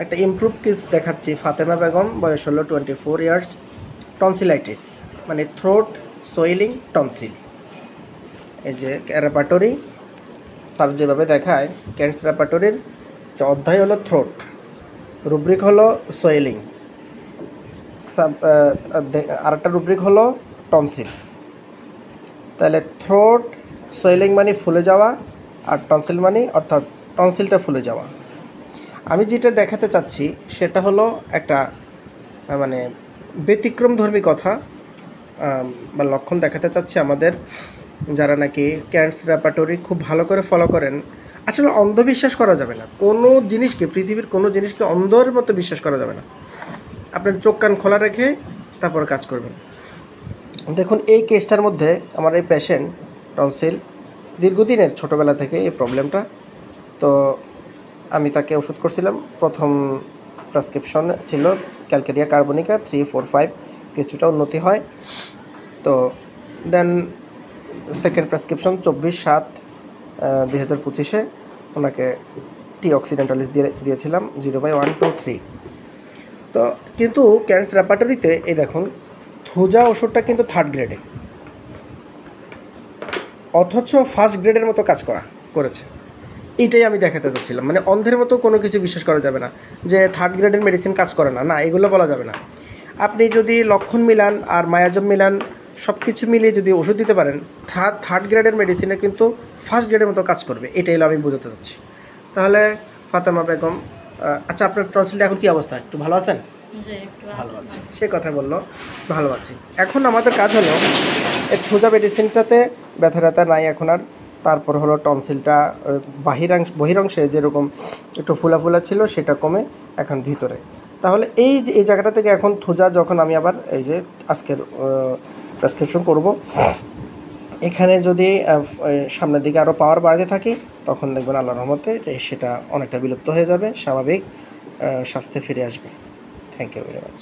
একটা improve case দেখাচ্ছি। ফাতেমা বেগম, বয়স হলো 24 ইয়ার্স, টনসিলাইটিস মানে থ্রোট সোয়েলিং টনসিল। এই যে রেপার্টরি স্যার যেভাবে দেখায়, ক্যান্স রেপার্টরির যে অধ্যায় হলো থ্রোট, রুব্রিক হলো সোয়েলিং, আরেকটা রুব্রিক হলো টনসিল। তাহলে থ্রোট সোয়েলিং মানে ফুলে যাওয়া, আর টনসিল মানে অর্থাৎ টনসিলটা ফুলে যাওয়া। আমি যেটা দেখাতে চাচ্ছি সেটা হলো একটা মানে ব্যতিক্রমধর্মী কথা বা লক্ষণ দেখাতে চাচ্ছি আমাদের যারা নাকি ক্যান্স রেপার্টরি খুব ভালো করে ফলো করেন। আসলে অন্ধবিশ্বাস করা যাবে না কোনো জিনিসকে, পৃথিবীর কোনো জিনিসকে অন্ধের মতো বিশ্বাস করা যাবে না। আপনার চোখ কান খোলা রেখে তারপর কাজ করবেন। দেখুন এই কেসটার মধ্যে আমার এই পেশেন্ট টনসিল দীর্ঘদিনের, ছোটোবেলা থেকে এই প্রবলেমটা। তো আমি তাকে ওষুধ করছিলাম। প্রথম প্রেসক্রিপশন ছিল ক্যালকেরিয়া কার্বনিকা 3, 4, 5, কিছুটা উন্নতি হয়। তো দেন সেকেন্ড প্রেসক্রিপশন 24/7/2025 ওনাকে টি অক্সিডেন্টালিস দিয়েছিলাম 0/1, 2, 3। তো কিন্তু ক্যান্স রেপার্টরিতে এই দেখুন থুজা ওষুধটা কিন্তু 3rd গ্রেডে, অথচ 1st গ্রেডের মতো কাজ করেছে। এইটাই আমি দেখাতে চাচ্ছিলাম। মানে অন্ধের মতো কোনো কিছু বিশ্বাস করা যাবে না যে 3rd গ্রেডের মেডিসিন কাজ করে না, না এগুলো বলা যাবে না। আপনি যদি লক্ষণ মিলান আর মায়াজম মিলান, সব কিছু মিলিয়ে যদি ওষুধ দিতে পারেন, 3rd গ্রেডের মেডিসিনে কিন্তু 1st গ্রেডের মতো কাজ করবে। এটাই হলো আমি বোঝাতে চাচ্ছি। তাহলে ফাতেমা বেগম, আচ্ছা আপনার টনসিলটা এখন কী অবস্থা, একটু ভালো আছেন? ভালো আছে, সে কথা বললো, ভালো আছি। এখন আমাদের কাজ হলো এই থুজা মেডিসিনটাতে ব্যথা নাই এখন আর। তারপর হলো টনসিলটা বহিরাংশে যেরকম একটু ফুলা ছিল সেটা কমে এখন ভিতরে। তাহলে এই যে এই জায়গাটা থেকে এখন থুজা যখন আমি আবার এই যে আজকের প্রেসক্রিপশন করব, এখানে যদি সামনের দিকে আরও পাওয়ার বাড়াতে থাকি তখন দেখবেন আল্লাহর রহমতে সেটা অনেকটা বিলুপ্ত হয়ে যাবে, স্বাভাবিক স্বাস্থ্যে ফিরে আসবে। Thank you very much.